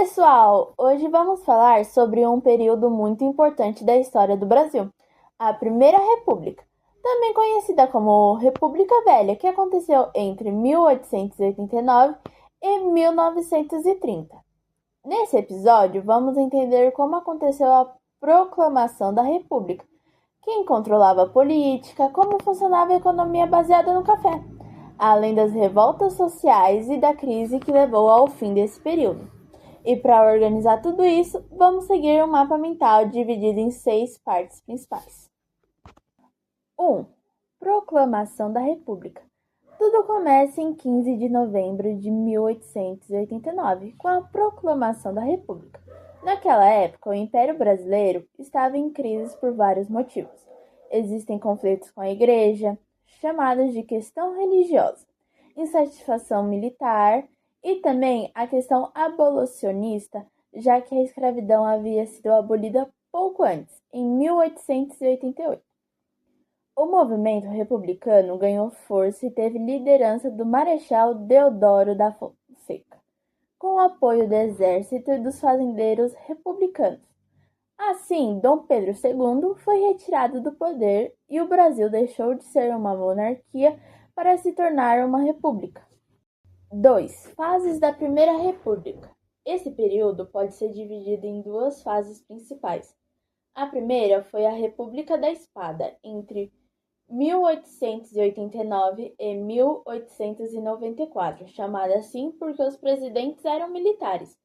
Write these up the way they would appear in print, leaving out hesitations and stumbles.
Pessoal, hoje vamos falar sobre um período muito importante da história do Brasil, a Primeira República, também conhecida como República Velha, que aconteceu entre 1889 e 1930. Nesse episódio, vamos entender como aconteceu a proclamação da República, quem controlava a política, como funcionava a economia baseada no café, além das revoltas sociais e da crise que levou ao fim desse período. E para organizar tudo isso, vamos seguir um mapa mental dividido em 6 partes principais. 1. Proclamação da República. Tudo começa em 15 de novembro de 1889, com a proclamação da República. Naquela época, o Império Brasileiro estava em crise por vários motivos. Existem conflitos com a Igreja, chamados de questão religiosa, insatisfação militar e também a questão abolicionista, já que a escravidão havia sido abolida pouco antes, em 1888. O movimento republicano ganhou força e teve liderança do Marechal Deodoro da Fonseca, com o apoio do exército e dos fazendeiros republicanos. Assim, Dom Pedro II foi retirado do poder e o Brasil deixou de ser uma monarquia para se tornar uma república. 2. Fases da Primeira República. Esse período pode ser dividido em duas fases principais. A primeira foi a República da Espada, entre 1889 e 1894, chamada assim porque os presidentes eram militares.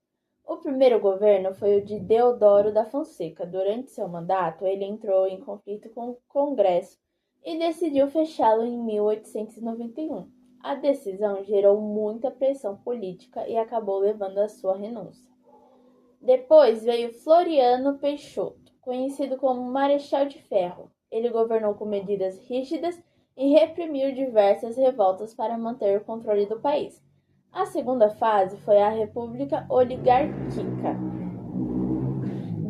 O primeiro governo foi o de Deodoro da Fonseca. Durante seu mandato, ele entrou em conflito com o Congresso e decidiu fechá-lo em 1891. A decisão gerou muita pressão política e acabou levando à sua renúncia. Depois veio Floriano Peixoto, conhecido como Marechal de Ferro. Ele governou com medidas rígidas e reprimiu diversas revoltas para manter o controle do país. A segunda fase foi a República Oligárquica,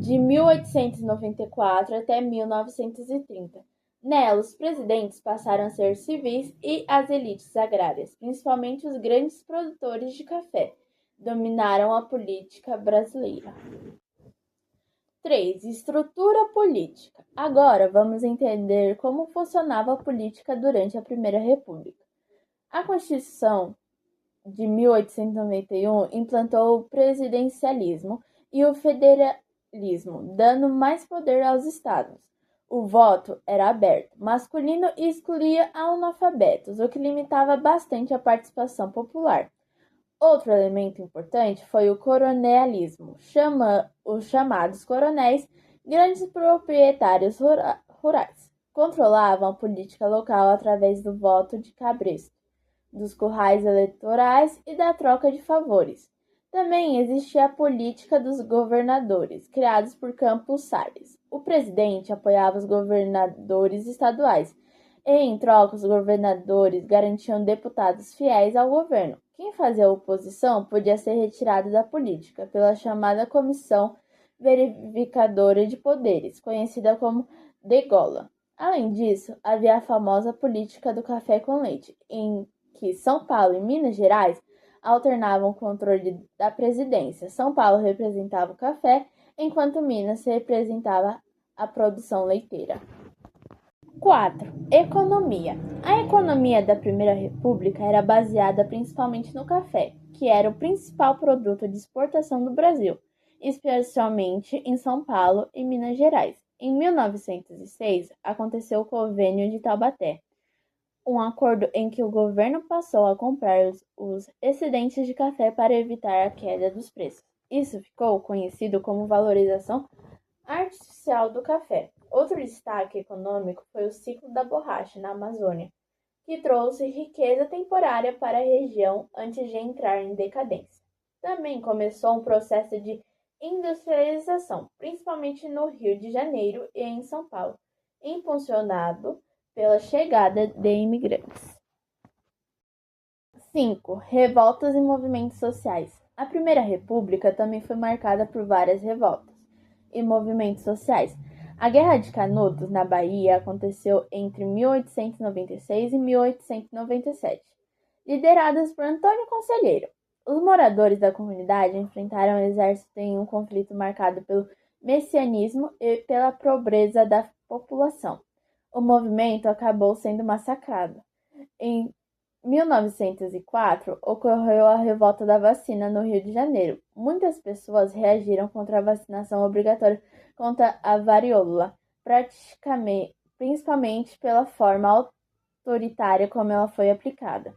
de 1894 até 1930. Nela, os presidentes passaram a ser civis e as elites agrárias, principalmente os grandes produtores de café, dominaram a política brasileira. 3. Estrutura política. Agora vamos entender como funcionava a política durante a Primeira República. A Constituição de 1891 implantou o presidencialismo e o federalismo, dando mais poder aos estados. O voto era aberto, masculino e excluía analfabetos, o que limitava bastante a participação popular. Outro elemento importante foi o coronelismo, os chamados coronéis, grandes proprietários rurais. Controlavam a política local através do voto de cabresto, dos currais eleitorais e da troca de favores. Também existia a política dos governadores, criados por Campos Salles. O presidente apoiava os governadores estaduais e, em troca, os governadores garantiam deputados fiéis ao governo. Quem fazia oposição podia ser retirado da política pela chamada Comissão Verificadora de Poderes, conhecida como degola. Além disso, havia a famosa política do café com leite, em que São Paulo e Minas Gerais alternavam o controle da presidência. São Paulo representava o café, enquanto Minas representava a produção leiteira. 4. Economia. A economia da Primeira República era baseada principalmente no café, que era o principal produto de exportação do Brasil, especialmente em São Paulo e Minas Gerais. Em 1906, aconteceu o Convênio de Taubaté, um acordo em que o governo passou a comprar os excedentes de café para evitar a queda dos preços. Isso ficou conhecido como valorização artificial do café. Outro destaque econômico foi o ciclo da borracha na Amazônia, que trouxe riqueza temporária para a região antes de entrar em decadência. Também começou um processo de industrialização, principalmente no Rio de Janeiro e em São Paulo, impulsionado pela chegada de imigrantes. 5. Revoltas e movimentos sociais. A Primeira República também foi marcada por várias revoltas e movimentos sociais. A Guerra de Canudos, na Bahia, aconteceu entre 1896 e 1897, lideradas por Antônio Conselheiro. Os moradores da comunidade enfrentaram o exército em um conflito marcado pelo messianismo e pela pobreza da população. O movimento acabou sendo massacrado. Em 1904, ocorreu a revolta da vacina no Rio de Janeiro. Muitas pessoas reagiram contra a vacinação obrigatória contra a varíola, principalmente pela forma autoritária como ela foi aplicada.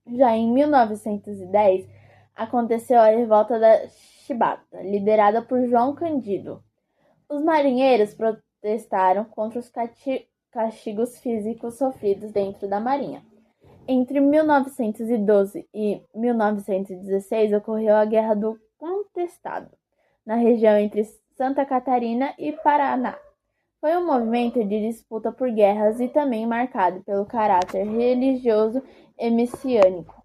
Já em 1910, aconteceu a revolta da Chibata, liderada por João Cândido. Os marinheiros protestaram contra os castigos físicos sofridos dentro da Marinha. Entre 1912 e 1916 ocorreu a Guerra do Contestado, na região entre Santa Catarina e Paraná. Foi um movimento de disputa por guerras e também marcado pelo caráter religioso e messiânico.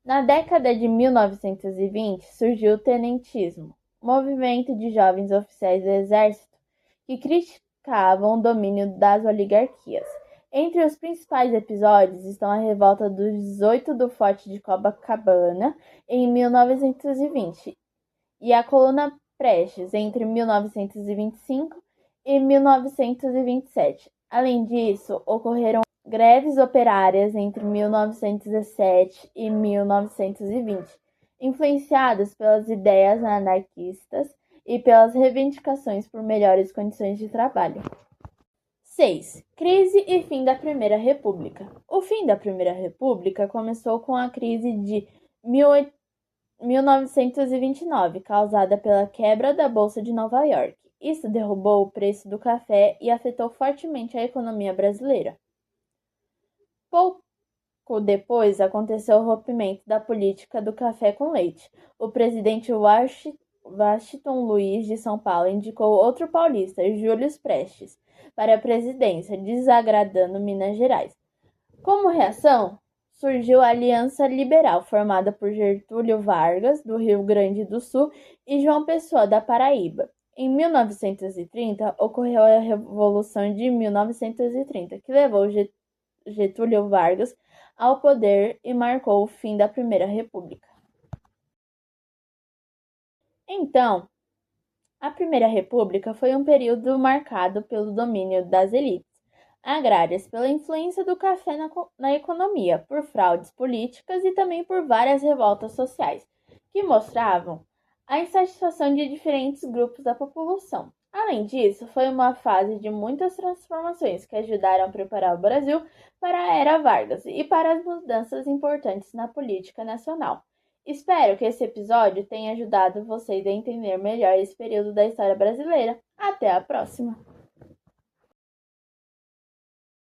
Na década de 1920 surgiu o tenentismo, movimento de jovens oficiais do exército que criticavam o domínio das oligarquias. Entre os principais episódios estão a revolta dos 18 do Forte de Copacabana em 1920 e a Coluna Prestes entre 1925 e 1927. Além disso, ocorreram greves operárias entre 1917 e 1920, influenciadas pelas ideias anarquistas e pelas reivindicações por melhores condições de trabalho. 6. Crise e fim da Primeira República. O fim da Primeira República começou com a crise de 1929, causada pela quebra da Bolsa de Nova York. Isso derrubou o preço do café e afetou fortemente a economia brasileira. Pouco depois aconteceu o rompimento da política do café com leite. O presidente Washington Luiz de São Paulo indicou outro paulista, Júlio Prestes, para a presidência, desagradando Minas Gerais. Como reação, surgiu a Aliança Liberal, formada por Getúlio Vargas, do Rio Grande do Sul, e João Pessoa, da Paraíba. Em 1930, ocorreu a Revolução de 1930, que levou Getúlio Vargas ao poder e marcou o fim da Primeira República. Então, a Primeira República foi um período marcado pelo domínio das elites agrárias, pela influência do café na economia, por fraudes políticas e também por várias revoltas sociais, que mostravam a insatisfação de diferentes grupos da população. Além disso, foi uma fase de muitas transformações que ajudaram a preparar o Brasil para a Era Vargas e para as mudanças importantes na política nacional. Espero que esse episódio tenha ajudado vocês a entender melhor esse período da história brasileira. Até a próxima!